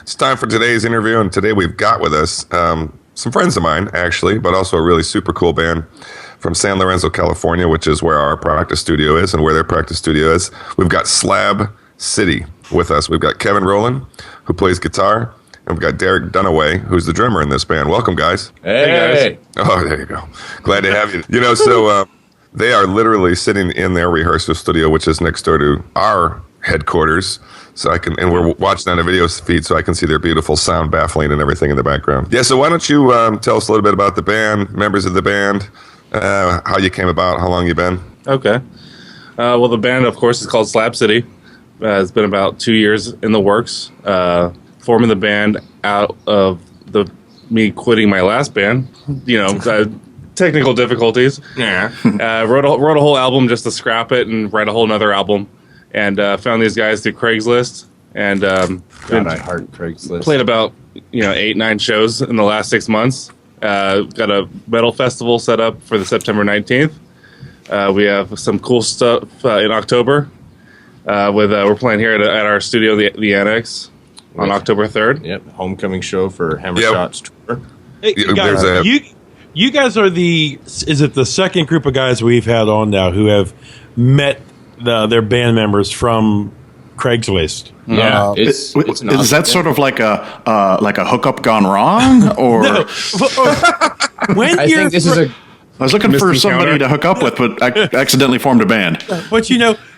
It's time for today's interview, and today we've got with us some friends of mine, actually, but also a really super cool band from San Lorenzo, California, which is where our practice studio is and where their practice studio is. We've got Slab City with us. We've got Kevin Rowland, who plays guitar, and we've got Derek Dunaway, who's the drummer in this band. Welcome, guys. Hey, guys. Oh, there you go. Glad to have you. They are literally sitting in their rehearsal studio, which is next door to our headquarters. And we're watching on a video feed, so I can see their beautiful sound baffling and everything in the background. Yeah, so why don't you tell us a little bit about the band, members of the band, how you came about, how long you've been? Okay. Well, the band, of course, is called Slab City. It's been about 2 years in the works. Forming the band out of me quitting my last band, technical difficulties. Yeah. Wrote a whole album just to scrap it and write a whole nother album. And found these guys through Craigslist, and God, I heart Craigslist. Played about 8-9 shows in the last 6 months. Got a metal festival set up for the September 19th. We have some cool stuff in October. We're playing here at our studio, the Annex, on October 3rd. Yep, homecoming show for Hammershot's tour. Hey, guys, you guys are the second group of guys we've had on now who have met their band members from Craigslist. Yeah, is that sort of like a hookup gone wrong, or? No. I think this is a. I was looking for somebody to hook up with, but I accidentally formed a band. But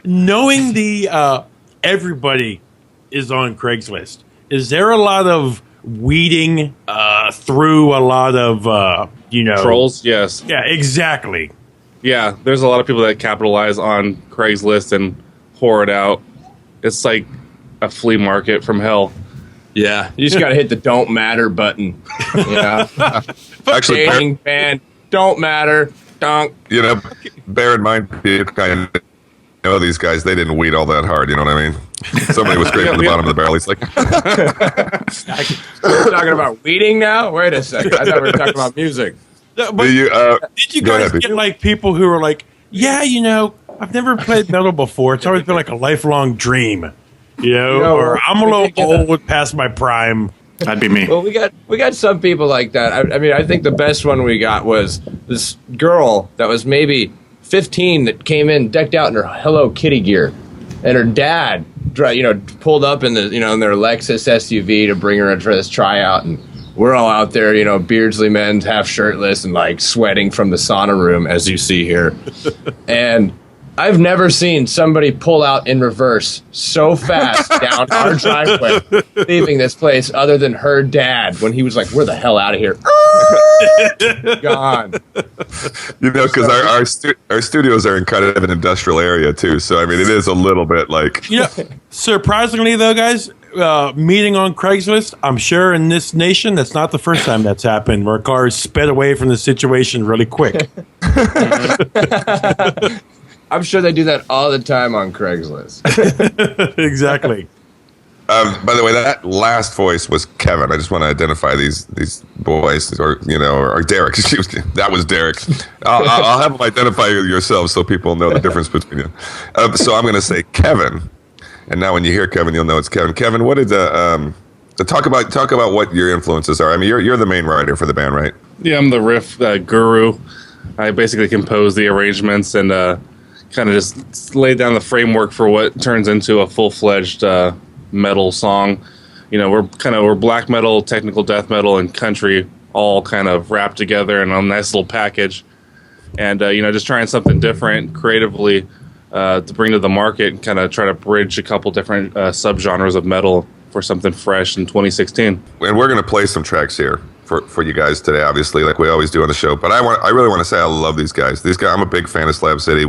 knowing the everybody is on Craigslist, is there a lot of weeding through a lot of trolls? Yes. Yeah, exactly. Yeah, there's a lot of people that capitalize on Craigslist and whore it out. It's like a flea market from hell. Yeah, you just got to hit the don't matter button. Actually, dating band, don't matter. Donk. Bear in mind, these guys, they didn't weed all that hard, you know what I mean? Somebody was scraping the bottom of the barrel. He's like... We're talking about weeding now? Wait a second. I thought we were talking about music. But did you guys get like people who are like, I've never played metal before. It's always been like a lifelong dream, or I'm a little old past my prime. That'd be me. Well, we got some people like that. I mean, I think the best one we got was this girl that was maybe 15 that came in decked out in her Hello Kitty gear, and her dad, pulled up in in their Lexus SUV to bring her for this tryout, and we're all out there, Beardsley men, half shirtless and like sweating from the sauna room, as you see here. And I've never seen somebody pull out in reverse so fast down our driveway, leaving this place, other than her dad when he was like, "We're the hell out of here." Gone. Because our studios are in kind of an industrial area too, so I mean it is a little bit like. Surprisingly though, guys, meeting on Craigslist, I'm sure in this nation that's not the first time that's happened, where cars sped away from the situation really quick. I'm sure they do that all the time on Craigslist. Exactly. By the way, that last voice was Kevin. I just want to identify these boys, or Derek. That was Derek. I'll have them identify yourselves so people know the difference between you. So I'm going to say Kevin, and now when you hear Kevin, you'll know it's Kevin. Kevin, what did talk about what your influences are? I mean, you're the main writer for the band, right? Yeah, I'm the riff guru. I basically compose the arrangements and kind of just lay down the framework for what turns into a full-fledged metal song. We're black metal, technical death metal, and country all kind of wrapped together in a nice little package. And just trying something different creatively to bring to the market and kind of try to bridge a couple different subgenres of metal for something fresh in 2016. And we're going to play some tracks here for you guys today, obviously, like we always do on the show. But I really want to say I love these guys. I'm a big fan of Slab City.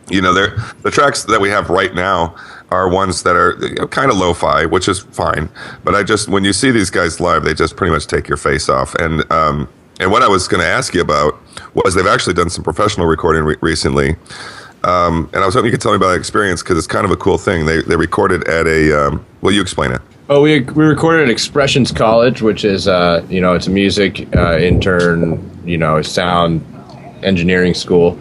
The tracks that we have right now are ones that are kind of lo-fi, which is fine. But when you see these guys live, they just pretty much take your face off. And what I was going to ask you about was they've actually done some professional recording recently. And I was hoping you could tell me about that experience, because it's kind of a cool thing. They recorded at a, you explain it. Oh, we recorded at Expressions College, which is, it's a music intern, sound engineering school.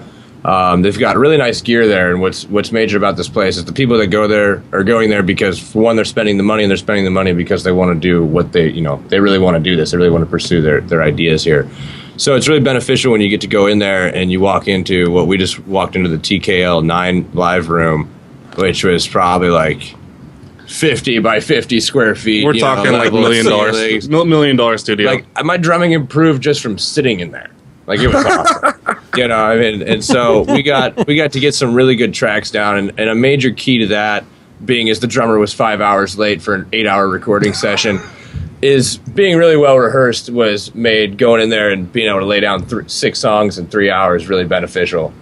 They've got really nice gear there, and what's major about this place is the people that go there are going there because, for one, they're spending the money, and they're spending the money because they want to do what they really want to do this. They really want to pursue their ideas here. So it's really beneficial when you get to go in there and you walk into what we just walked into, the TKL 9 live room, which was probably like 50 by 50 square feet. We're talking like $1 million studio. Like, my drumming improved just from sitting in there. Like, it was awesome. I mean, and so we got to get some really good tracks down, and a major key to that being is the drummer was 5 hours late for an 8-hour recording session. Is being really well rehearsed was made going in there and being able to lay down 6 songs in 3 hours really beneficial.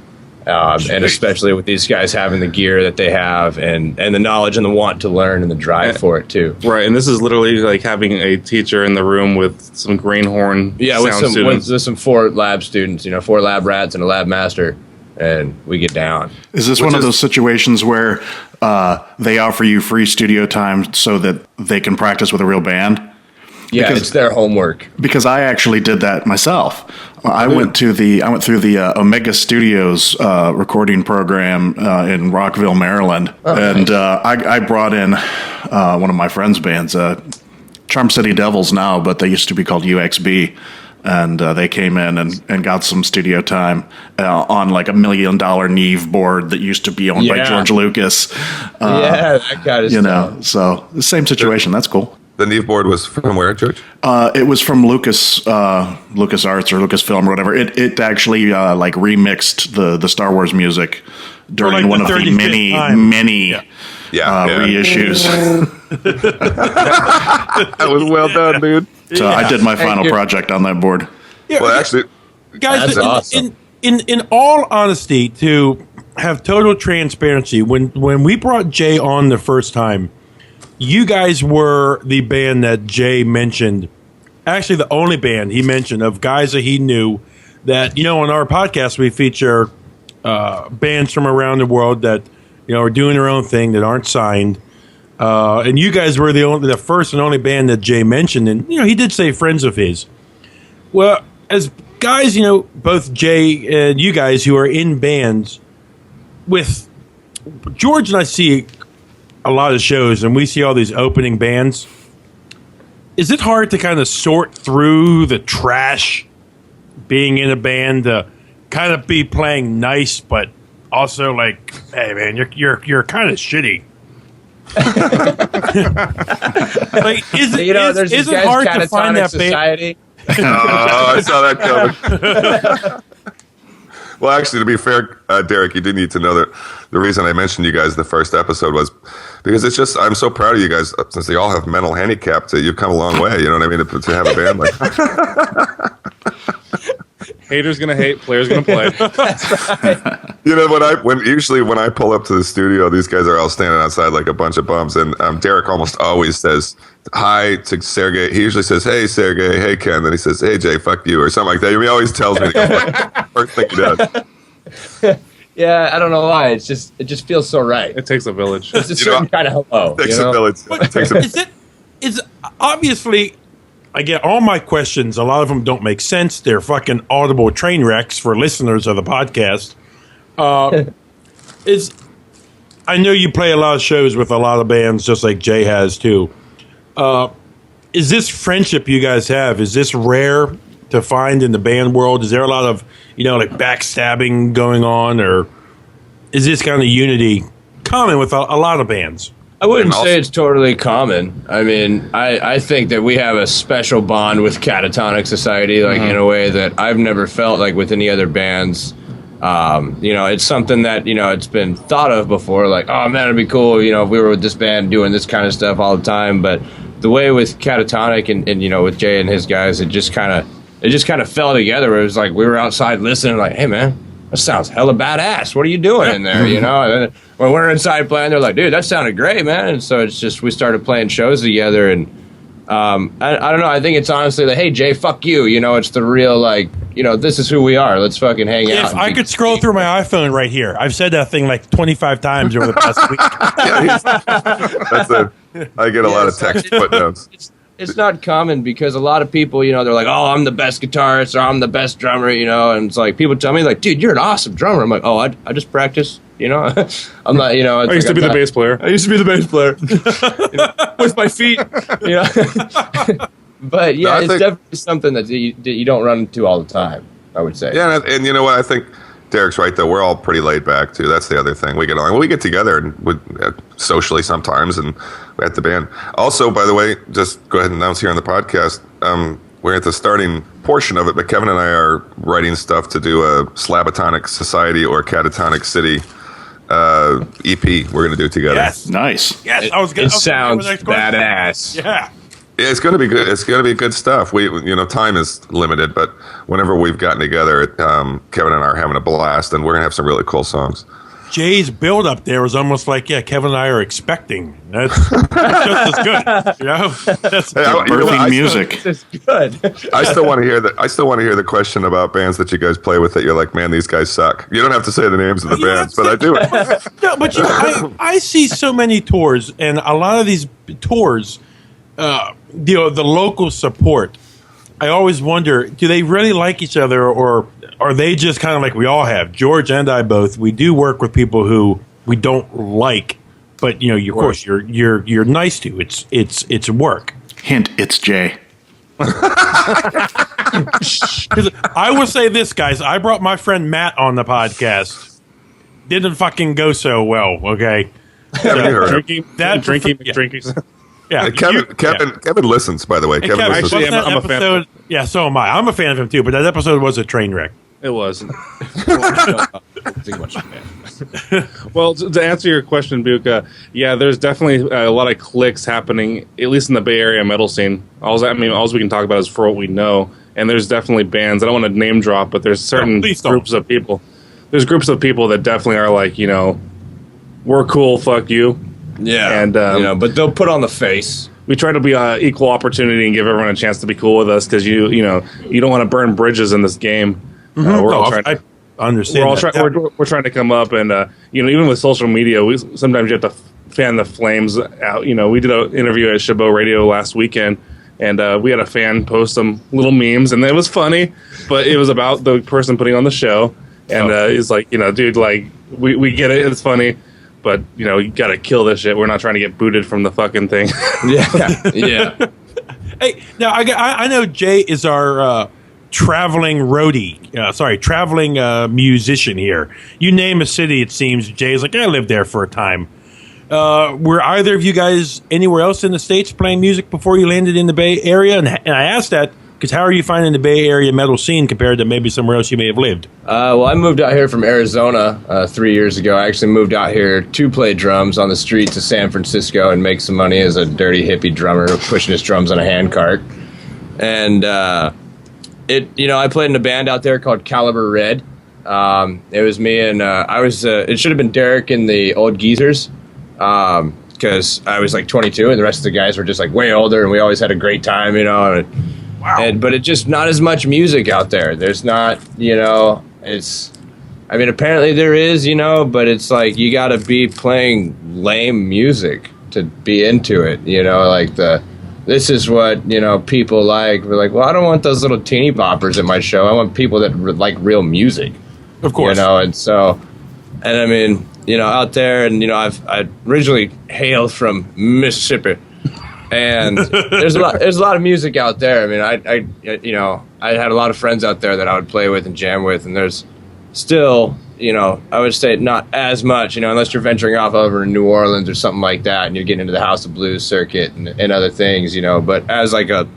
And especially with these guys having the gear that they have and the knowledge and the want to learn and the drive for it too. Right, and this is literally like having a teacher in the room with some greenhorn sound students. With some 4 lab students, 4 lab rats and a lab master, and we get down. Is this one of those situations where they offer you free studio time so that they can practice with a real band? Yeah, it's their homework. Because I actually did that myself. I went through the Omega Studios recording program in Rockville, Maryland, and I brought in one of my friends' bands, Charm City Devils now, but they used to be called UXB, and they came in and got some studio time on like $1 million Neve board that used to be owned by George Lucas. That kind of stuff. So the same situation. That's cool. The Neve board was from where, George? It was from LucasArts or Lucasfilm or whatever. It actually like remixed the Star Wars music during like one of the many reissues. That was well done, dude. So I did my final project on that board. Yeah, Well, actually, guys, That's awesome. in all honesty, to have total transparency, when we brought Jay on the first time, you guys were the band that Jay mentioned. Actually, the only band he mentioned of guys that he knew that, on our podcast, we feature bands from around the world that, are doing their own thing, that aren't signed. And you guys were the first and only band that Jay mentioned. And, he did say friends of his. Well, as guys, both Jay and you guys who are in bands with George, and I see a lot of shows, and we see all these opening bands. Is it hard to kind of sort through the trash being in a band to kind of be playing nice, but also like, hey man, you're kind of shitty? Like, is it hard to find that society? oh, I saw that coming. Well, actually, to be fair, Derek, you do need to know that the reason I mentioned you guys the first episode was because it's just, I'm so proud of you guys, since they all have mental handicaps, that you've come a long way, you know what I mean, to have a band like that. Haters gonna hate, players gonna play. When I pull up to the studio, these guys are all standing outside like a bunch of bums, and Derek almost always says hi to Sergey. He usually says, "Hey Sergey," "Hey Ken," then he says, "Hey Jay, fuck you," or something like that. He always tells me the first thing he does. Yeah, I don't know why. It just feels so right. It takes a village. It's a certain kind of hello. Takes a village. Is obviously, I get all my questions. A lot of them don't make sense. They're fucking audible train wrecks for listeners of the podcast. I know you play a lot of shows with a lot of bands, just like Jay has too. Is this friendship you guys have? Is this rare to find in the band world? Is there a lot of like backstabbing going on, or is this kind of unity common with a lot of bands? I wouldn't say it's totally common. I mean, I think that we have a special bond with Catatonic Society, like in a way that I've never felt like with any other bands. It's something that, it's been thought of before, like, oh man, it'd be cool, if we were with this band doing this kind of stuff all the time. But the way with Catatonic and with Jay and his guys, it just kind of fell together. It was like we were outside listening, like, hey man, that sounds hella badass. What are you doing in there? And then when we're inside playing, they're like, dude, that sounded great, man. And so it's just, we started playing shows together, and I don't know. I think it's honestly like, hey Jay, fuck you. It's the real, like, this is who we are. Let's fucking hang out. If I could scroll through my iPhone right here, I've said that thing like 25 times over the past week. I get a lot of text footnotes. it's not common because a lot of people, they're like, oh, I'm the best guitarist or I'm the best drummer, and it's like people tell me like, dude, you're an awesome drummer. I'm like, oh, I just practice, I'm not, it's I used to be the bass player. I used to be the bass player with my feet, But yeah, it's definitely something that you don't run into all the time, I would say. Yeah, and you know what? I think Derek's right, though. We're all pretty laid back, too. That's the other thing. We get along. We get together and socially sometimes, and we're at the band. Also, by the way, just go ahead and announce here on the podcast, we're at the starting portion of it, but Kevin and I are writing stuff to do a Slabatonic Society or Catatonic City EP we're going to do together. Yes. Nice. Yes, It sounds badass. Yeah. Yeah, it's going to be good. It's going to be good stuff. Time is limited, but whenever we've gotten together, Kevin and I are having a blast, and we're going to have some really cool songs. Jay's build up there was almost like, Kevin and I are expecting. That's just as good. That's birthing music. It's good. I still want to hear that. I still want to hear the question about bands that you guys play with that you're like, man, these guys suck. You don't have to say the names of the bands, but I do. No, but I see so many tours, and a lot of these tours, the local support. I always wonder, do they really like each other, or are they just kind of like we all have? George and I both. We do work with people who we don't like, but of course, you're nice to. It's work. Hint: it's Jay. 'Cause I will say this, guys. I brought my friend Matt on the podcast. Didn't fucking go so well. Okay. Drinking. Yeah, Kevin listens. By the way, Kevin listens. Actually, I'm a fan. Yeah, so am I. I'm a fan of him too. But that episode was a train wreck. It was. Well, to answer your question, Buke, there's definitely a lot of cliques happening, at least in the Bay Area metal scene. All we can talk about is for what we know. And there's definitely bands. I don't want to name drop, but there's certain groups of people. There's groups of people that definitely are like, we're cool, fuck you. Yeah, and but they'll put on the face. We try to be equal opportunity and give everyone a chance to be cool with us because you don't want to burn bridges in this game. I understand. We're trying to come up, and even with social media, sometimes you have to fan the flames out. We did an interview at Chabot Radio last weekend, and we had a fan post some little memes, and it was funny, but it was about the person putting on the show, and it's like, dude, like we get it, it's funny. But, you got to kill this shit. We're not trying to get booted from the fucking thing. Yeah. Hey, now I know Jay is our traveling musician here. You name a city, it seems, Jay's like, I lived there for a time. Were either of you guys anywhere else in the States playing music before you landed in the Bay Area? And I asked that because how are you finding the Bay Area metal scene compared to maybe somewhere else you may have lived? Well, I moved out here from Arizona 3 years ago. I actually moved out here to play drums on the street to San Francisco and make some money as a dirty hippie drummer pushing his drums on a handcart. And I played in a band out there called Caliber Red. It was me and it should have been Derek and the Old Geezers because I was like 22 and the rest of the guys were just like way older, and we always had a great time, Wow. But it's just not as much music out there. There's not, apparently there is, but it's like you got to be playing lame music to be into it, this is what, people like. We're like, well, I don't want those little teeny boppers at my show. I want people that like real music. Of course. Out there, and, I originally hailed from Mississippi. And there's a lot of music out there. I had a lot of friends out there that I would play with and jam with, and there's still, I would say not as much, unless you're venturing off over to New Orleans or something like that, and you're getting into the House of Blues circuit and other things, But as like a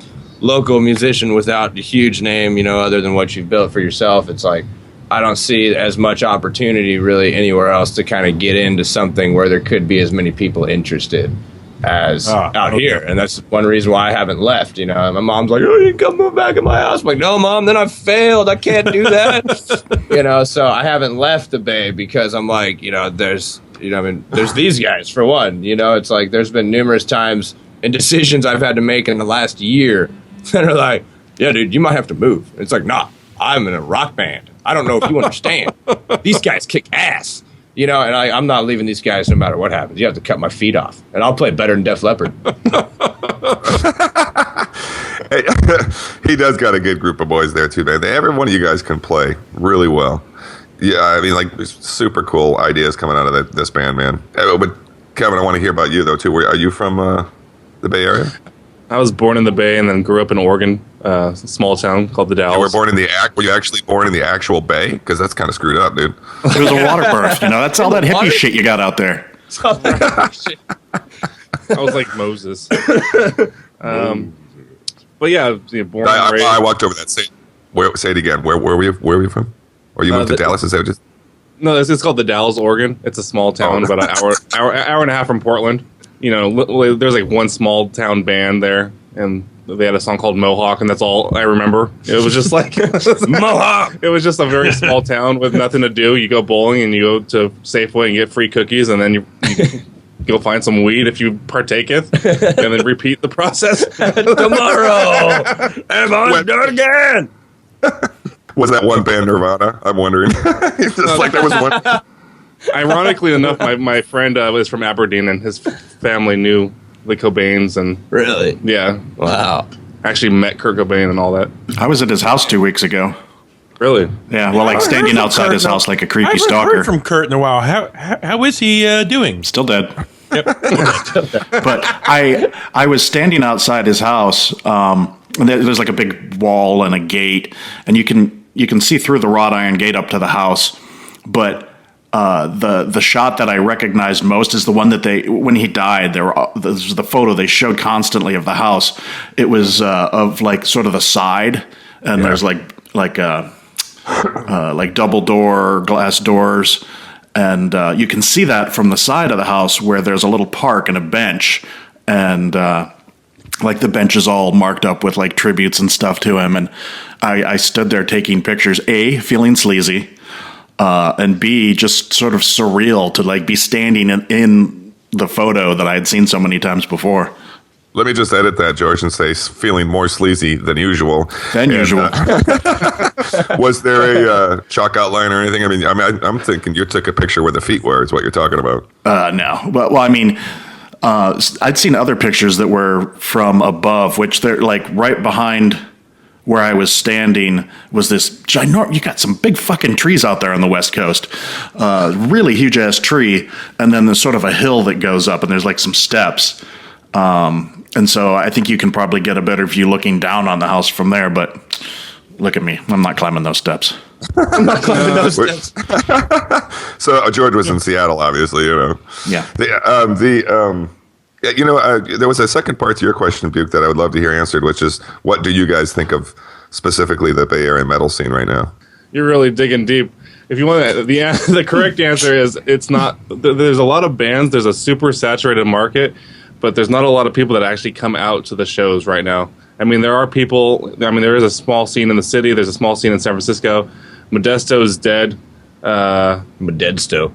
local musician without a huge name, other than what you've built for yourself, it's like I don't see as much opportunity really anywhere else to kind of get into something where there could be as many people interested as out here. And that's one reason why I haven't left. My mom's like, oh, you can come move back in my house. I'm like, no, Mom, then I've failed. I can't do that. So I haven't left the Bay because I'm like, there's these guys for one. It's like there's been numerous times and decisions I've had to make in the last year that are like, yeah, dude, you might have to move. It's like, nah, I'm in a rock band. I don't know if you understand. These guys kick ass. And I'm not leaving these guys no matter what happens. You have to cut my feet off, and I'll play better than Def Leppard. He does got a good group of boys there too, man. Every one of you guys can play really well. Yeah, I mean, like super cool ideas coming out of this band, man. But Kevin, I want to hear about you though too. Are you from the Bay Area? I was born in the Bay and then grew up in Oregon, a small town called the Dalles. You were born in were you actually born in the actual Bay? Because that's kind of screwed up, dude. It was a water birth. That's all that hippie shit you got out there. I was like Moses. But yeah, born and raised. I walked over that. Say it again. Where were you from? Or you moved to Dallas? Is that just? No, it's called the Dalles, Oregon. It's a small town, about an hour and a half from Portland. There's like one small town band there, and they had a song called Mohawk, and that's all I remember. It was just like Mohawk. It was just a very small town with nothing to do. You go bowling and you go to Safeway and get free cookies, and then you go find some weed if you partaketh, and then repeat the process. Tomorrow, I'm on do it again. Was that one band Nirvana? I'm wondering. Just like there was one. Ironically enough, my friend was from Aberdeen, and his family knew the Cobains, and really, yeah, wow. Actually met Kurt Cobain and all that. I was at his house 2 weeks ago. Really? Yeah, well, like standing outside his house like a creepy stalker. I haven't heard from Kurt in a while. How is he doing? Still dead. Yep. But I was standing outside his house. And there's like a big wall and a gate, and you can see through the wrought iron gate up to the house. But the shot that I recognized most is the one that when he died, this was the photo they showed constantly of the house. It was of like sort of the side, and there's like double door glass doors, and you can see that from the side of the house where there's a little park and a bench, and like the bench is all marked up with like tributes and stuff to him, and I stood there taking pictures, A, feeling sleazy, and B, just sort of surreal to like be standing in the photo that I had seen so many times before. Let me just edit that, George, and say feeling more sleazy than usual. Was there a chalk outline or anything? I mean, I'm thinking you took a picture where the feet were. Is what you're talking about? No, but well, I mean, I'd seen other pictures that were from above, which they're like right behind where I was standing was this ginormous. You got some big fucking trees out there on the West Coast, really huge ass tree, and then there's sort of a hill that goes up, and there's like some steps. And so I think you can probably get a better view looking down on the house from there, but look at me. I'm not climbing those steps. I'm not climbing those steps. So George was in Seattle, obviously, Yeah. There was a second part to your question, Buke, that I would love to hear answered, which is, what do you guys think of specifically the Bay Area metal scene right now? You're really digging deep. If you want the correct answer is it's not. There's a lot of bands. There's a super saturated market, but there's not a lot of people that actually come out to the shows right now. I mean, there are people. I mean, there is a small scene in the city. There's a small scene in San Francisco. Modesto is dead. Modesto.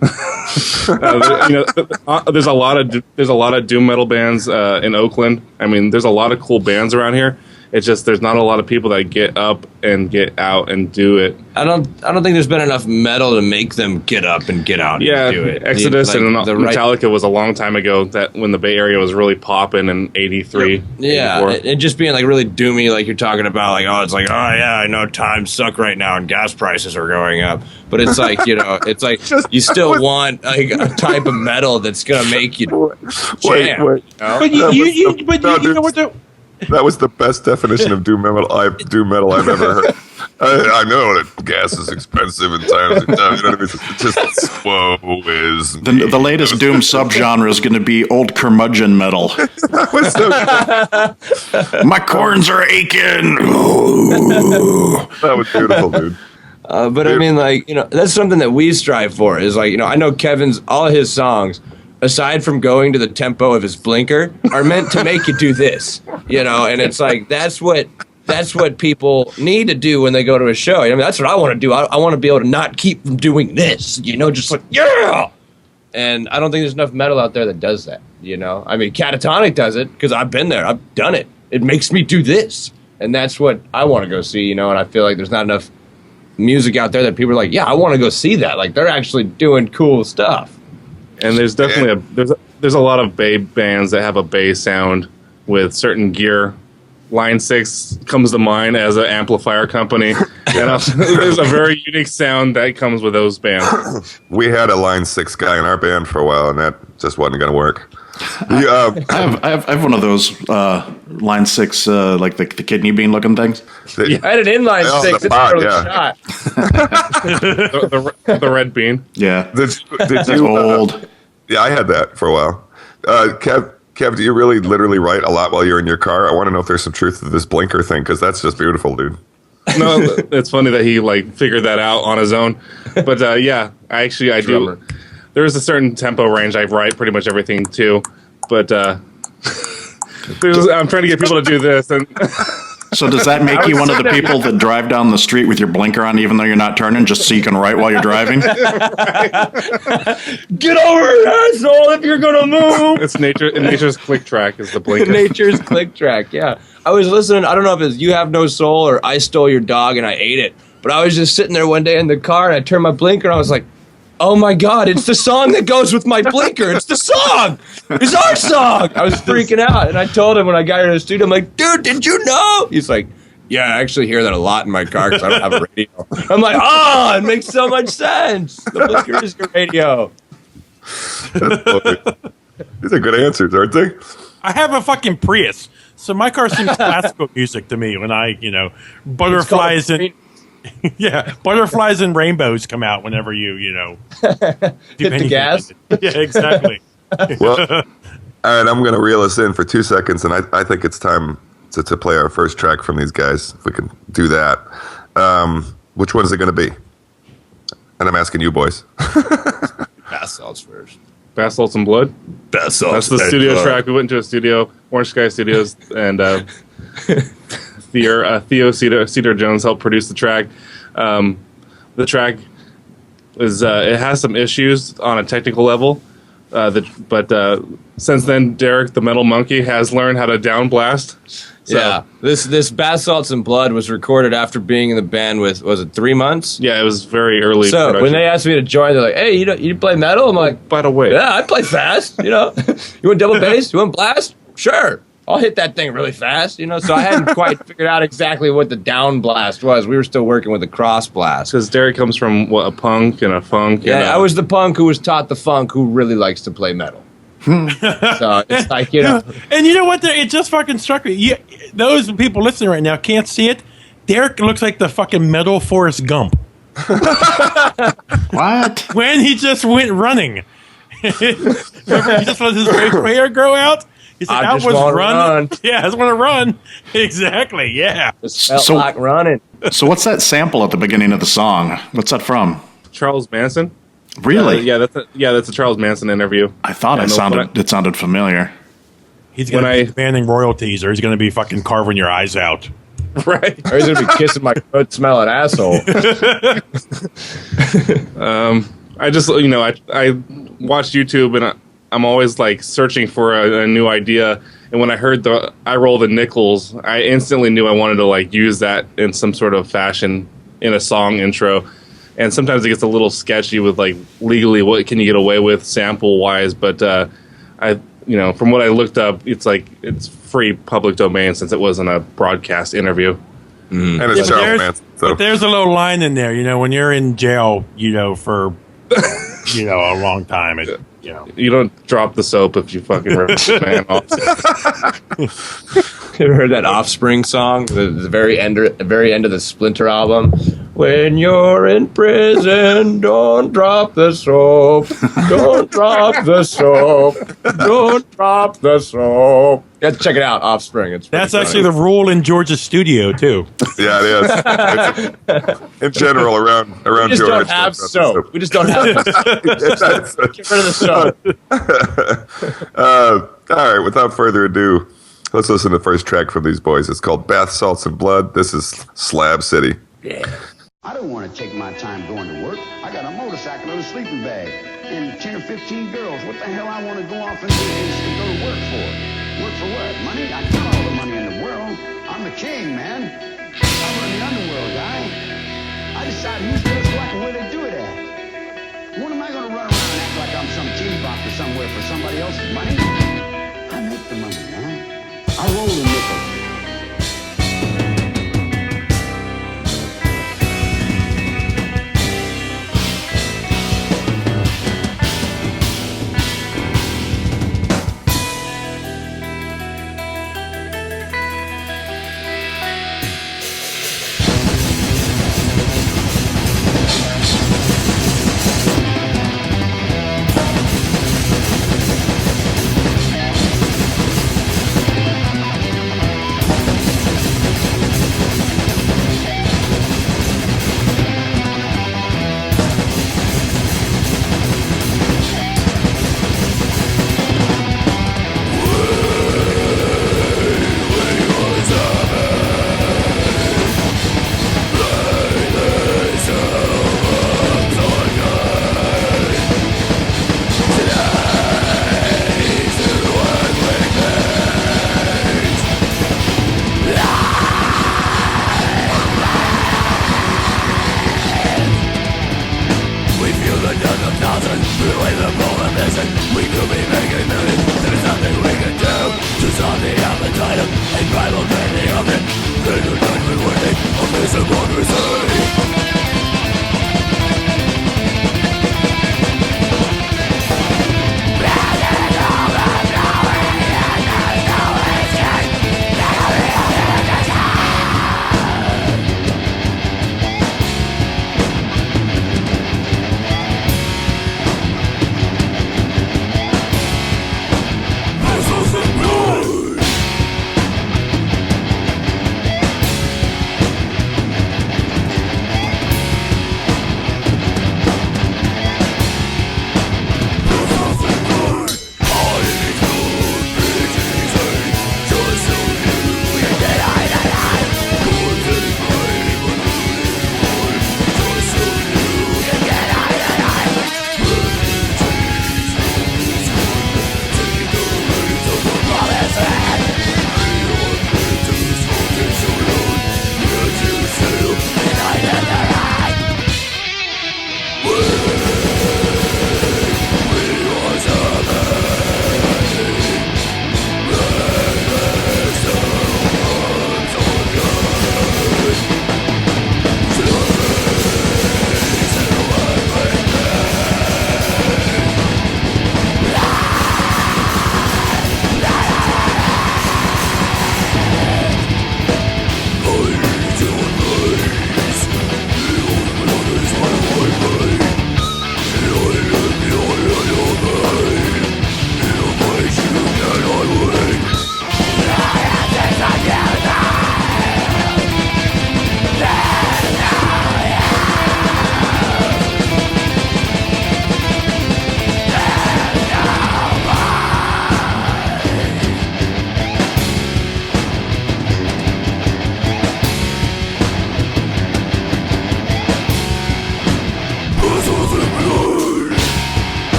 There's a lot of doom metal bands in Oakland. I mean, there's a lot of cool bands around here. It's just there's not a lot of people that get up and get out and do it. I don't think there's been enough metal to make them get up and get out and do it. Exodus and Metallica was a long time ago, that when the Bay Area was really popping in 83. Yeah, and just being like really doomy, like you're talking about, like, oh, it's like, oh yeah, I know times suck right now and gas prices are going up. But it's like, it's like you still want like a type of metal that's gonna make you jam. Wait. But you know what? That was the best definition of doom metal I've ever heard. I know that gas is expensive and times are tough. You know what I mean? It's just woe is the latest doom subgenre is going to be old curmudgeon metal. That was so good. My corns are aching. That was beautiful, dude. But I mean, like, that's something that we strive for. Is like, I know Kevin's all of his songs, aside from going to the tempo of his blinker, are meant to make you do this, and it's like that's what people need to do when they go to a show. I mean, that's what I want to do. I want to be able to not keep from doing this, just like, yeah. And I don't think there's enough metal out there that does that, I mean, Catatonic does it because I've been there. I've done it. It makes me do this. And that's what I want to go see, and I feel like there's not enough music out there that people are like, yeah, I want to go see that. Like, they're actually doing cool stuff. And there's definitely there's a lot of Bay bands that have a Bay sound with certain gear, Line 6 comes to mind as an amplifier company. And there's a very unique sound that comes with those bands. We had a Line 6 guy in our band for a while, and that just wasn't going to work. I have one of those Line 6, like the kidney bean looking things. I had an inline 6. It's pot, a yeah. shot. the red bean. Yeah. Did That's you, old. yeah, I had that for a while. Kev, do you really literally write a lot while you're in your car? I want to know if there's some truth to this blinker thing, because that's just beautiful, dude. No, it's funny that he figured that out on his own. But yeah, I do. There's a certain tempo range I write pretty much everything to. But I'm trying to get people to do this. And So does that make you one of the people that drive down the street with your blinker on even though you're not turning, just so you can write while you're driving? Get over it, asshole, if you're going to move. it's nature's click track is the blinker. Nature's click track, yeah. I was listening, I don't know if it's You Have No Soul or I Stole Your Dog and I Ate It, but I was just sitting there one day in the car and I turned my blinker and I was like, oh my God, it's the song that goes with my blinker. It's the song. It's our song. I was freaking out. And I told him when I got into the studio, I'm like, dude, did you know? He's like, yeah, I actually hear that a lot in my car because I don't have a radio. I'm like, oh, it makes so much sense. The blinker is your radio. These are good answers, aren't they? I have a fucking Prius, so my car sings classical music to me when I, butterflies and butterflies and rainbows come out whenever you hit the gas. Yeah, exactly. Well, all right, I'm going to reel us in for 2 seconds, and I think it's time to play our first track from these guys, if we can do that. Which one is it going to be? And I'm asking you, boys. Bath salts first. Bath Salts and Blood. Bath salts. That's the studio track. We went into a studio, Orange Sky Studios, and Theo Cedar Jones helped produce the track. The track is it has some issues on a technical level, but since then, Derek the Metal Monkey has learned how to down blast. So, yeah, this Bath Salts and Blood was recorded after being in the band with, was it 3 months? Yeah, it was very early. So production. when they asked me to join, they're like, "Hey, you play metal?" I'm like, by the way, "Yeah, I play fast. You want double bass? You want blast? Sure, I'll hit that thing really fast." So I hadn't quite figured out exactly what the down blast was. We were still working with the cross blast. because Derek comes from a punk and a funk. Yeah, I was the punk who was taught the funk who really likes to play metal. So it's like, And you know what? It just fucking struck me. Those people listening right now can't see it. Derek looks like the fucking metal Forrest Gump. What? When he just went running. Remember, he just let his facial hair grow out? He said, I just wanna run. Yeah, I just want to run. Exactly, yeah. it felt like running. So what's that sample at the beginning of the song? What's that from? Charles Manson. Really? That's a Charles Manson interview. I thought it sounded familiar. He's going to be demanding royalties, or he's going to be fucking carving your eyes out. Right. Or he's gonna be kissing my good smelling asshole. I just I watched YouTube and I'm always like searching for a new idea. And when I heard I Roll the Nickels, I instantly knew I wanted to like use that in some sort of fashion in a song intro. And sometimes it gets a little sketchy with like legally what can you get away with sample wise, but from what I looked up, it's free public domain since it wasn't a broadcast interview. And it's Charles Manson. So. But there's a little line in there, when you're in jail, for a long time. You don't drop the soap if you fucking rip the man off. You ever heard that Offspring song? The very end of the Splinter album. When you're in prison, don't drop the soap. Don't drop the soap. Don't drop the soap. Yeah, check it out, Offspring. That's actually the rule in George's studio too. Yeah, it is. In general, around We just George. don't have soap. We just don't have soap. Get rid of the soap. All right, without further ado, let's listen to the first track from these boys. It's called Bath Salts and Blood. This is Slab City. Yeah. I don't want to take my time going to work. I got a motorcycle and a sleeping bag and 10 or 15 girls. What the hell I want to go off and go to work for? Work for what? Money? I got all the money in the world. I'm the king, man. I'm the underworld guy. I decide who's doing what and where they do it at. When am I going to run around and act like I'm some king boxer somewhere for somebody else's money? I make the money, man. I roll the nickel.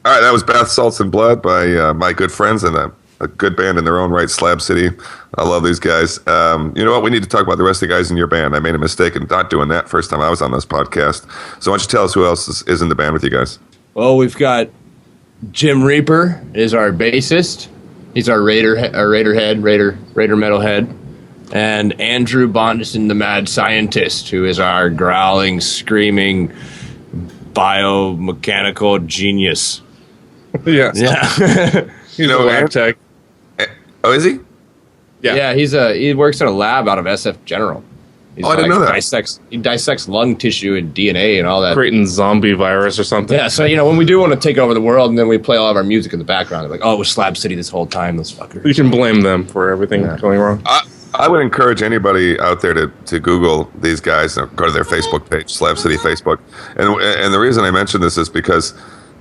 All right, that was Bath Salts and Blood by my good friends and a good band in their own right, Slab City. I love these guys. You know what? We need to talk about the rest of the guys in your band. I made a mistake in not doing that first time I was on this podcast. So why don't you tell us who else is in the band with you guys? Well, we've got Jim Reaper is our bassist. He's our Raider metalhead. And Andrew Bondison, the mad scientist, who is our growling, screaming, biomechanical genius. Yeah. You know, lab tech. Oh, is he? Yeah, he works in a lab out of SF General. I didn't know that. He dissects lung tissue and DNA and all that. Creating zombie virus or something. Yeah, so, when we do want to take over the world and then we play all of our music in the background, they're like, oh, it was Slab City this whole time, those fuckers. You can blame them for everything going wrong. I would encourage anybody out there to Google these guys and go to their Facebook page, Slab City Facebook. And the reason I mention this is because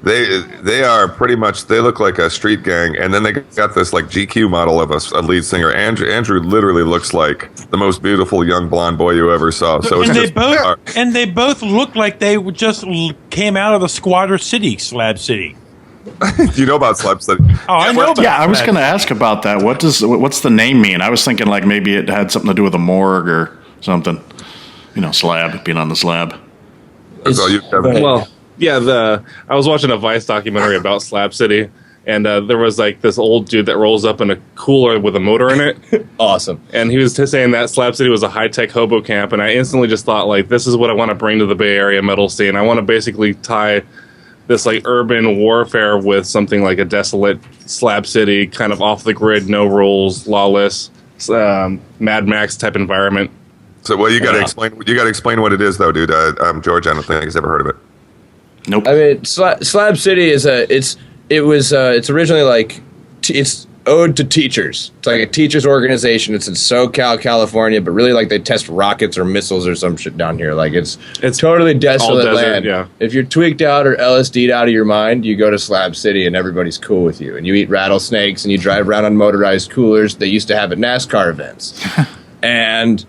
they are pretty much, they look like a street gang, and then they got this like GQ model of a lead singer. Andrew literally looks like the most beautiful young blonde boy you ever saw. So and they both look like they just came out of the Squatter City, Slab City. Do you know about Slab City? Oh, I know about I was going to ask about that. What's the name mean? I was thinking like maybe it had something to do with a morgue or something. slab, being on the slab. That's all you have. Well, yeah, I was watching a Vice documentary about Slab City, and there was like this old dude that rolls up in a cooler with a motor in it. Awesome. And he was saying that Slab City was a high-tech hobo camp, and I instantly just thought, like, this is what I want to bring to the Bay Area metal scene. I want to basically tie this, like, urban warfare with something like a desolate Slab City, kind of off-the-grid, no rules, lawless, Mad Max type environment. So, well, you got to explain. You got to explain what it is, though, dude. George, I don't think he's ever heard of it. Nope. I mean, Slab City is it's originally like it's ode to teachers. It's like a teachers organization. It's in SoCal, California, but really like they test rockets or missiles or some shit down here. Like it's totally desolate desert, land. yeah. If you're tweaked out or LSD'd out of your mind, you go to Slab City and everybody's cool with you. And you eat rattlesnakes and you drive around on motorized coolers they used to have at NASCAR events. And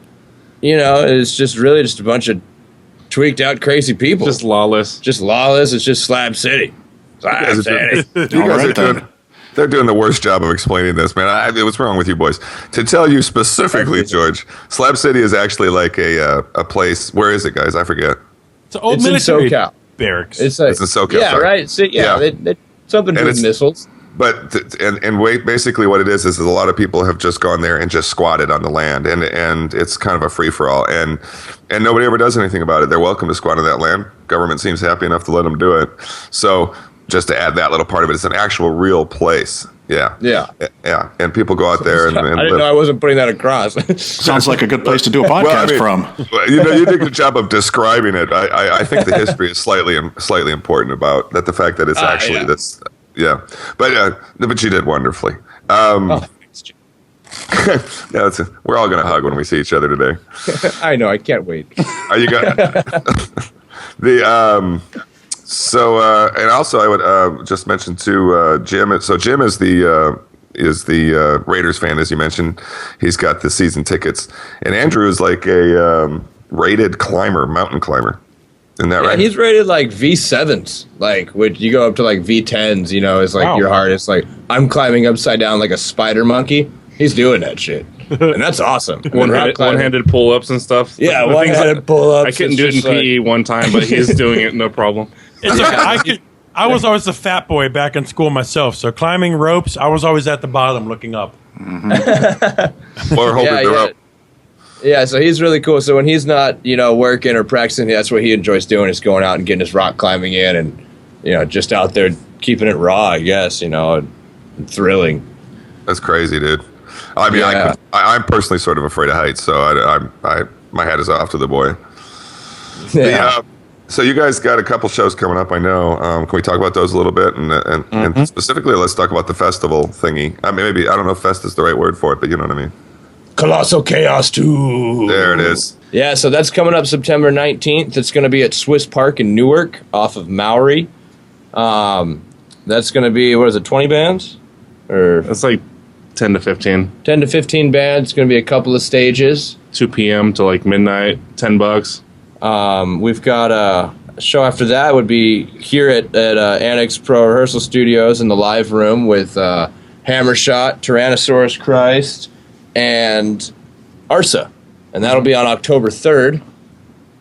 it's just really just a bunch of tweaked out crazy people. Just lawless. It's just Slab City. Slab City. They're doing the worst job of explaining this, man. What's wrong with you boys? To tell you specifically, George, Slab City is actually like a place. Where is it, guys? I forget. It's an old It's military in SoCal. barracks. It's in SoCal. Yeah, sorry. right. So, Yeah. They something to do with missiles. But basically what it is a lot of people have just gone there and just squatted on the land, and it's kind of a free for all, and nobody ever does anything about it. They're welcome to squat on that land. Government seems happy enough to let them do it. So just to add that little part of it, it's an actual real place. Yeah. And people go out there and I didn't live. know I wasn't putting that across. Sounds like a good place to do a podcast from. You did a good job of describing it. I think the history is slightly important about that. The fact that it's actually this. Yeah, but you did wonderfully. Thanks, Jim. We're all gonna hug when we see each other today. I know. I can't wait. Are you got the So and also I would just mention to Jim. So Jim is the Raiders fan, as you mentioned. He's got the season tickets, and Andrew is like a rated mountain climber. Isn't that right? He's rated like V7s. Like, would you go up to like V10s? It's like your hardest. Like, I'm climbing upside down like a spider monkey. He's doing that shit, and that's awesome. One-handed pull-ups and stuff. Yeah, one-handed pull-ups. I couldn't do it in PE one time, but he's doing it no problem. I was always a fat boy back in school myself, so climbing ropes, I was always at the bottom looking up. Mm-hmm. Or holding the rope. Yeah, so he's really cool. So when he's not, working or practicing, that's what he enjoys doing, is going out and getting his rock climbing in and, just out there keeping it raw, I guess, and thrilling. That's crazy, dude. I mean, I'm personally sort of afraid of heights, so my hat is off to the boy. Yeah. So you guys got a couple shows coming up, I know. Can we talk about those a little bit? And specifically, let's talk about the festival thingy. I mean, maybe, I don't know if fest is the right word for it, but you know what I mean. Colossal Chaos 2. There it is. Yeah, so that's coming up September 19th. It's going to be at Swiss Park in Newark off of Maury. That's going to be, 20 bands? Or That's like 10 to 15. 10 to 15 bands. It's going to be a couple of stages. 2 p.m. to like midnight, $10. We've got a show after that would be here at Annex Pro Rehearsal Studios in the live room with Hammershot, Tyrannosaurus Christ, and Arsa. And that'll be on October 3rd.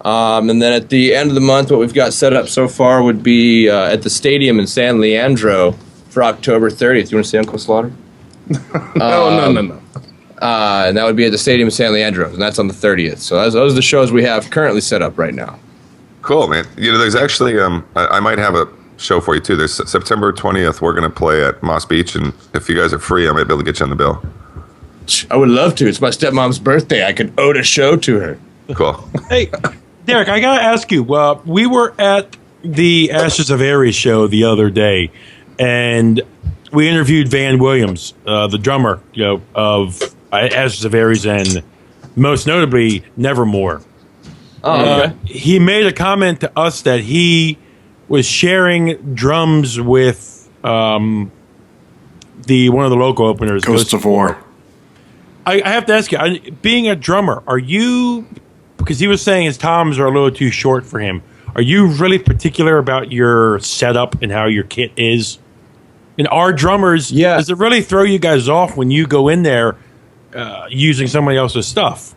And then at the end of the month, what we've got set up so far would be at the stadium in San Leandro for October 30th. You want to see Uncle Slaughter? No. And that would be at the stadium in San Leandro, and that's on the 30th. So those are the shows we have currently set up right now. Cool, man. There's actually, I might have a show for you, too. There's September 20th. We're going to play at Moss Beach, and if you guys are free, I might be able to get you on the bill. I would love to. It's my stepmom's birthday. I could ode a show to her. Cool. Hey, Derek, I got to ask you. We were at the Ashes of Aries show the other day, and we interviewed Van Williams, the drummer, of Ashes of Aries, and most notably Nevermore. Oh, okay. He made a comment to us that he was sharing drums with one of the local openers, Ghosts of War. I have to ask you, being a drummer, are you, because he was saying his toms are a little too short for him, are you really particular about your setup and how your kit is? And are drummers, does it really throw you guys off when you go in there using somebody else's stuff?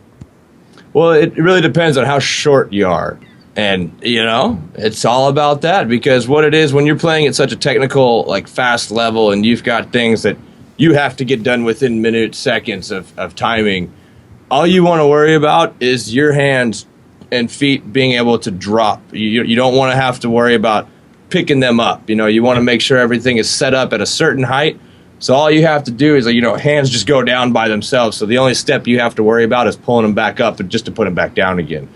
Well, it really depends on how short you are. And, you know, it's all about that, because what it is when you're playing at such a technical, like, fast level, and you've got things that you have to get done within minutes, seconds of timing, all you want to worry about is your hands and feet being able to drop. You don't want to have to worry about picking them up. You know, you want to make sure everything is set up at a certain height. So all you have to do is, you know, hands just go down by themselves. So the only step you have to worry about is pulling them back up and just to put them back down again.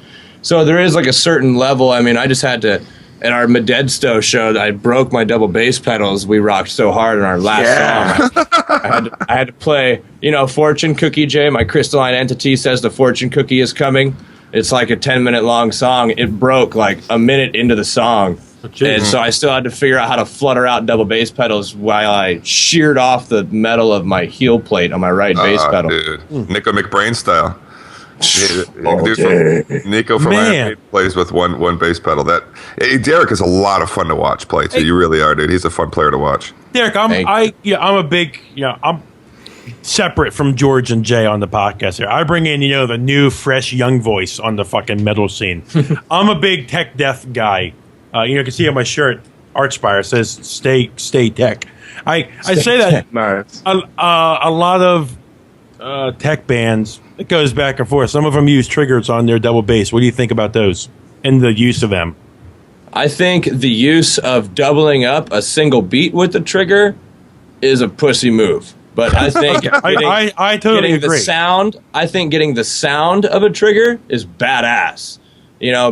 So there is like a certain level. I mean, I just had to, at our Modesto show, I broke my double bass pedals. We rocked so hard in our last song. I had to play, you know, Fortune Cookie J, my crystalline entity says the fortune cookie is coming. It's like a 10-minute long song. It broke like a minute into the song. And so I still had to figure out how to flutter out double bass pedals while I sheared off the metal of my heel plate on my right bass pedal. Dude. Nico McBrain style. Okay. Nico from Iron Maiden plays with one bass pedal. Derek is a lot of fun to watch play too. You really are, dude. He's a fun player to watch. Derek, I'm a big, I'm separate from George and Jay on the podcast here. I bring in, the new, fresh, young voice on the fucking metal scene. I'm a big tech death guy. You can see on my shirt, Archspire says stay tech. I say that Nice. a lot of tech bands, it goes back and forth. Some of them use triggers on their double bass. What do you think about those and the use of them? I think the use of doubling up a single beat with the trigger is a pussy move. But I think I totally agree. Getting the sound of a trigger is badass.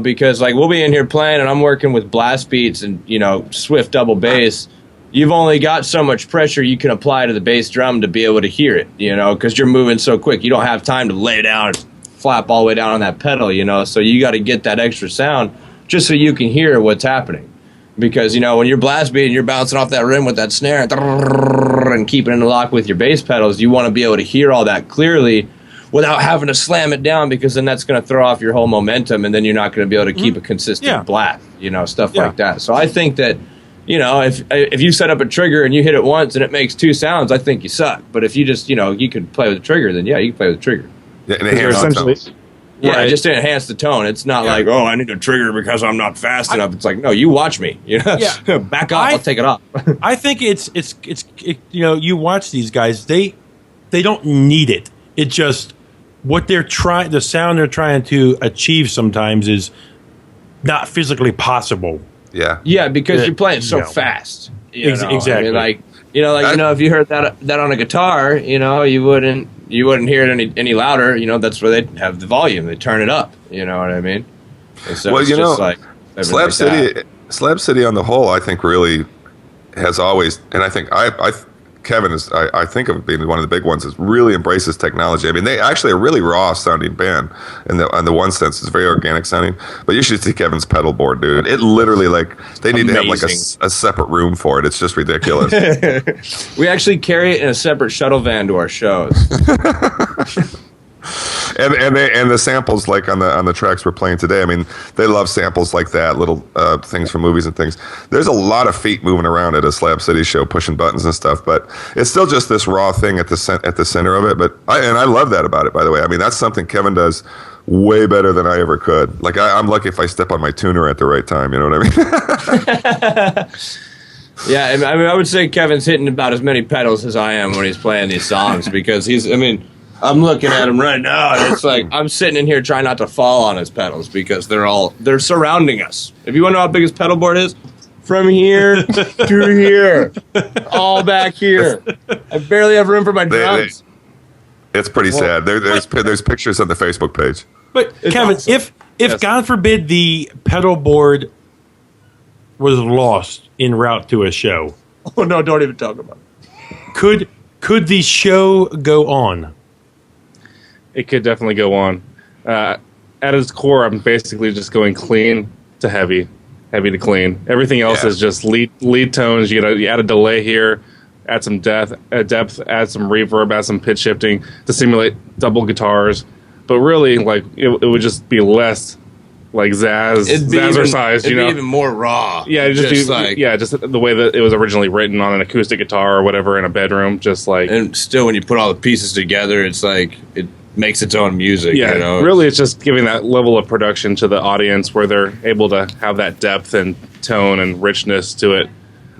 Because like we'll be in here playing and I'm working with blast beats and, swift double bass. You've only got so much pressure you can apply to the bass drum to be able to hear it, because you're moving so quick. You don't have time to lay down and flap all the way down on that pedal, so you got to get that extra sound just so you can hear what's happening. Because, when you're blast beating, you're bouncing off that rim with that snare and keeping it in lock with your bass pedals. You want to be able to hear all that clearly without having to slam it down, because then that's going to throw off your whole momentum and then you're not going to be able to keep a consistent blast, stuff like that. So I think that, if you set up a trigger and you hit it once and it makes two sounds, I think you suck. But if you just, you can play with the trigger, then you can play with the trigger. Yeah, and essentially, just to enhance the tone. It's not like, I need a trigger because I'm not fast enough. It's like, no, you watch me. Back off. I'll take it off. I think it's you watch these guys. They don't need it. It just what they're trying. The sound they're trying to achieve sometimes is not physically possible. Yeah, because you're playing so fast. Exactly. I mean, if you heard that on a guitar, you wouldn't hear it any louder. That's where they have the volume. They turn it up. You know what I mean? And so it's just like Slab City on the whole, I think really has always, and I think Kevin is, I think of being one of the big ones, is really embraces technology. I mean, they actually are a really raw sounding band in the one sense. It's very organic sounding. But you should see Kevin's pedal board, dude. It literally, they need to have like a separate room for it. It's just ridiculous. We actually carry it in a separate shuttle van to our shows. And the samples like on the tracks we're playing today, I mean, they love samples like that, little things from movies and things. There's a lot of feet moving around at a Slab City show, pushing buttons and stuff, but it's still just this raw thing at the center of it. But I love that about it, by the way. I mean, that's something Kevin does way better than I ever could. Like I'm lucky if I step on my tuner at the right time. You know what I mean? Yeah, I mean, I would say Kevin's hitting about as many pedals as I am when he's playing these songs, because I'm looking at him right now, and it's like I'm sitting in here trying not to fall on his pedals because they're surrounding us. If you want to know how big his pedal board is, from here to here, all back here. I barely have room for my drums. It's pretty sad. There's pictures on the Facebook page. But Kevin, awesome. if God forbid the pedal board was lost en route to a show, oh no, don't even talk about it. Could the show go on? It could definitely go on. At its core, I'm basically just going clean to heavy to clean. Everything else is just lead tones. You add a delay here, add some depth, add some reverb, add some pitch shifting to simulate double guitars. But really, it would just be less jazzercise. It'd be even more raw. Yeah, just the way that it was originally written on an acoustic guitar or whatever in a bedroom. And still, when you put all the pieces together, it's like makes its own music. Yeah, you know? really, it's just giving that level of production to the audience where they're able to have that depth and tone and richness to it.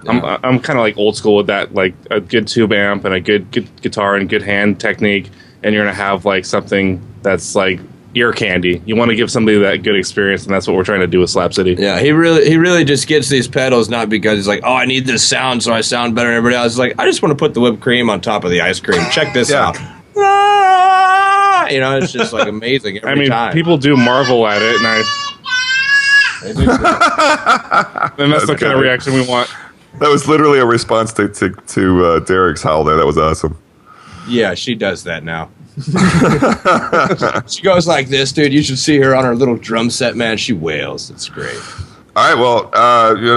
Yeah. I'm kind of like old school with that, like a good tube amp and a good guitar and good hand technique, and you're gonna have like something that's like ear candy. You want to give somebody that good experience, and that's what we're trying to do with Slab City. Yeah, he really just gets these pedals not because he's like, oh, I need this sound so I sound better than everybody else. He's like, I just want to put the whipped cream on top of the ice cream. Check this out. You know, it's just like amazing every time. People do marvel at it, and that's the kind of reaction we want. That was literally a response to Derek's howl there. That was awesome. Yeah, she does that now. She goes like this, dude. You should see her on her little drum set, man. She wails. It's great. All right, well,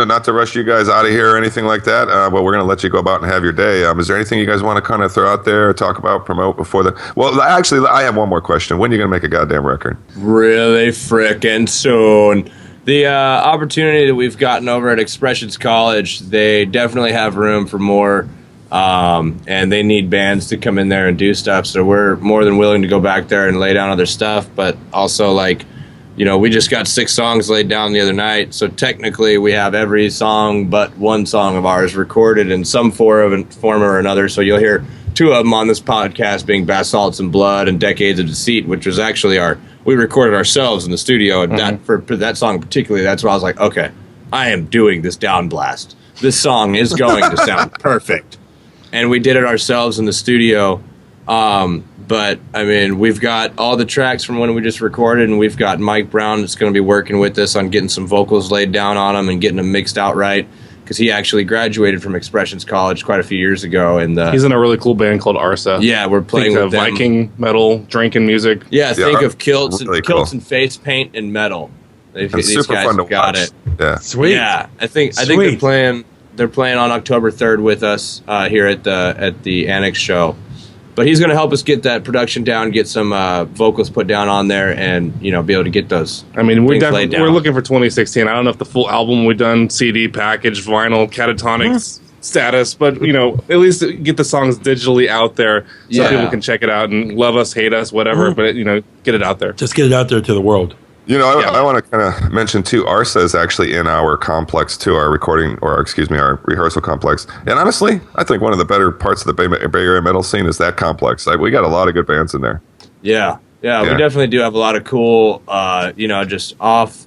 not to rush you guys out of here or anything like that, but we're going to let you go about and have your day. Is there anything you guys want to kind of throw out there or talk about, promote before the... Well, actually, I have one more question. When are you going to make a goddamn record? Really frickin' soon. The opportunity that we've gotten over at Expressions College, they definitely have room for more, and they need bands to come in there and do stuff. So we're more than willing to go back there and lay down other stuff. But also, like, you know, we just got 6 songs laid down the other night. So technically, we have every song but one song of ours recorded in some form or another. So you'll hear 2 of them on this podcast being Basalts and Blood and Decades of Deceit, which was actually we recorded ourselves in the studio, and that for that song particularly, that's why I was like, okay, I am doing this down blast. This song is going to sound perfect, and we did it ourselves in the studio. But I mean, we've got all the tracks from when we just recorded, and we've got Mike Brown that's going to be working with us on getting some vocals laid down on them and getting them mixed out right. Because he actually graduated from Expressions College quite a few years ago, and he's in a really cool band called Arsa. Yeah, we're playing with them. Viking metal, drinking music. Yeah, think of kilts, really kilts cool. and face paint and metal. It's super fun to watch. It. Yeah, Sweet. Yeah, I think they're playing. They're playing on October 3rd with us here at the Annex show. But he's going to help us get that production down, get some vocals put down on there, and be able to get those. I mean, we're laid down. looking for 2016. I don't know if the full album we've done, CD package, vinyl, catatonic status, but at least get the songs digitally out there so people can check it out and love us, hate us, whatever. But get it out there. Just get it out there to the world. I want to kind of mention too, Arsa is actually in our complex too, our rehearsal complex. And honestly, I think one of the better parts of the Bay Area metal scene is that complex. We got a lot of good bands in there. Yeah, we definitely do have a lot of cool, just off,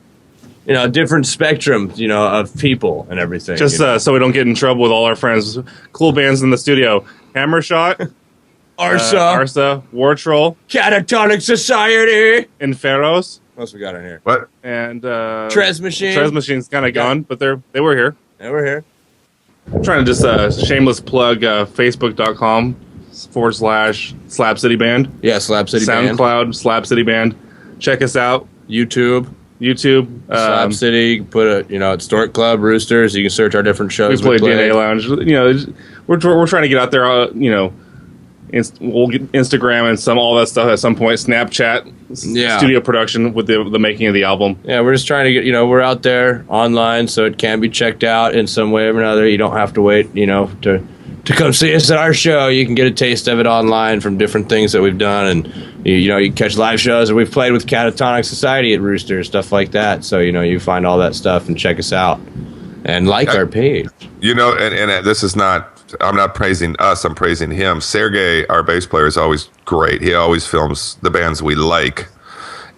different spectrum, of people and everything. Just so we don't get in trouble with all our friends. Cool bands in the studio. Hammershot. Arsa. War Troll. Catatonic Society. Inferos. What else we got in here? What? And Tres Machine. Tres Machine's kind of gone, but they were here. Yeah, we're here. I'm trying to just shameless plug Facebook.com/Slab City Band. Yeah, Slab City Band. SoundCloud, Slab City Band. Check us out. YouTube. Slab City. You can put it's Stork Club, Roosters. You can search our different shows. We play DNA Lounge. We're trying to get out there. We'll get Instagram and all that stuff at some point. Snapchat, studio production with the making of the album. Yeah, we're just trying to get we're out there online, so it can be checked out in some way or another. You don't have to wait to come see us at our show. You can get a taste of it online from different things that we've done, and you can catch live shows. Or we've played with Catatonic Society at Rooster, stuff like that. So you find all that stuff and check us out and our page. And this is not. I'm not praising us. I'm praising him. Sergey, our bass player, is always great. He always films the bands we like,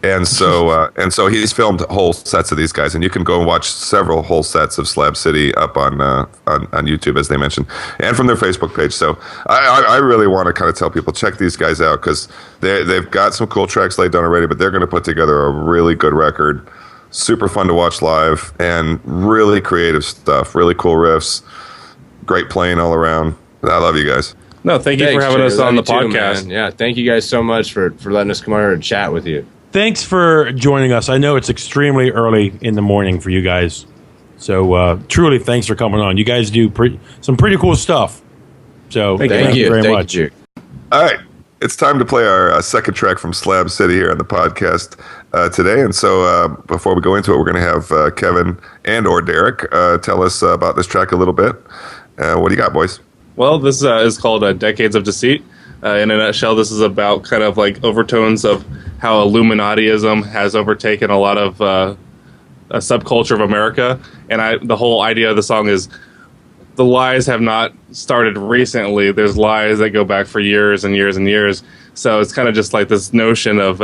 and so he's filmed whole sets of these guys. And you can go and watch several whole sets of Slab City up on YouTube, as they mentioned, and from their Facebook page. So I really want to kind of tell people, check these guys out, because they've got some cool tracks laid down already, but they're going to put together a really good record. Super fun to watch live, and really creative stuff. Really cool riffs. Great playing all around. I love you guys. No, thanks for having us on the podcast. Yeah, thank you guys so much for letting us come over and chat with you. Thanks for joining us. I know it's extremely early in the morning for you guys. So truly, thanks for coming on. You guys do some pretty cool stuff. So thank you very much. All right. It's time to play our second track from Slab City here on the podcast today. And so before we go into it, we're going to have Kevin and or Derek tell us about this track a little bit. What do you got, boys? Well, this is called Decades of Deceit. In a nutshell, this is about kind of like overtones of how Illuminatiism has overtaken a lot of a subculture of America. And the whole idea of the song is the lies have not started recently. There's lies that go back for years and years and years. So it's kind of just like this notion of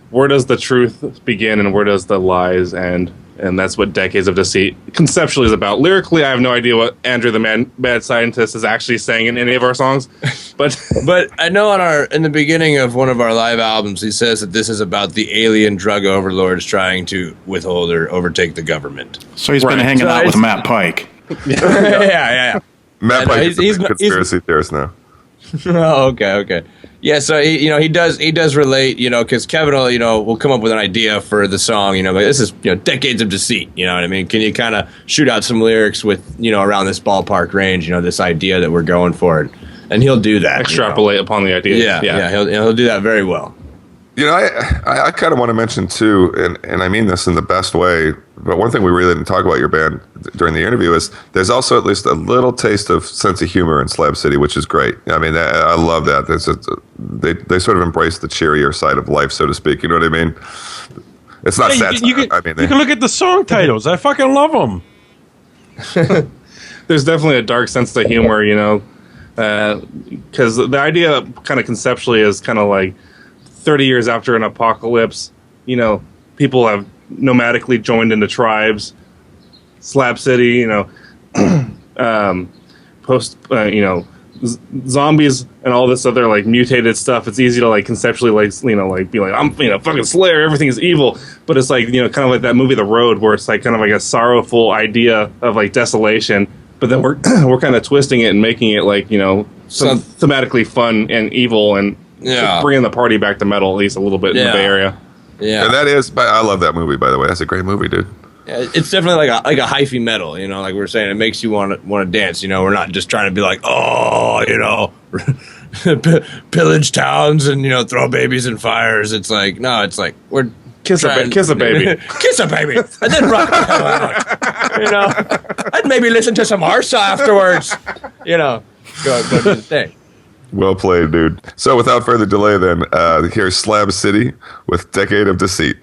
where does the truth begin and where does the lies end? And that's what Decades of Deceit conceptually is about. Lyrically, I have no idea what Andrew the Mad Scientist is actually saying in any of our songs. But I know in the beginning of one of our live albums, he says that this is about the alien drug overlords trying to withhold or overtake the government. So he's been hanging out with Matt Pike. yeah. Matt Pike is a conspiracy theorist now. Oh, okay. Yeah, so he does relate, because Kevin will come up with an idea for the song, like this is Decades of Deceit, you know what I mean? Can you kind of shoot out some lyrics with around this ballpark range, this idea that we're going for, and he'll do that. Extrapolate upon the idea. Yeah, he'll do that very well. I kind of want to mention too, and I mean this in the best way, but one thing we really didn't talk about your band during the interview is there's also at least a little taste of sense of humor in Slab City, which is great. I mean, I love that. They sort of embrace the cheerier side of life, so to speak. You know what I mean? It's not sad. You can look at the song titles. I fucking love them. There's definitely a dark sense of humor, because the idea kind of conceptually is kind of like 30 years after an apocalypse, people have nomadically joined into tribes. Slab City, zombies and all this other like mutated stuff. It's easy to like conceptually be like I'm fucking Slayer, everything is evil. But it's like kind of like that movie The Road, where it's like kind of like a sorrowful idea of like desolation. But then we're kind of twisting it and making it like some thematically fun and evil and bringing the party back to metal at least a little bit in the Bay Area. Yeah, and that is. I love that movie, by the way. That's a great movie, dude. Yeah, it's definitely like a hyphy metal, like we were saying. It makes you want to dance. We're not just trying to be like, pillage towns and throw babies in fires. It's like we're kiss a baby, kiss a baby, and then rock the hell out. I'd maybe listen to some Arsa afterwards. Go do the thing. Well played, dude. So without further delay, then here's Slab City with Decade of Deceit.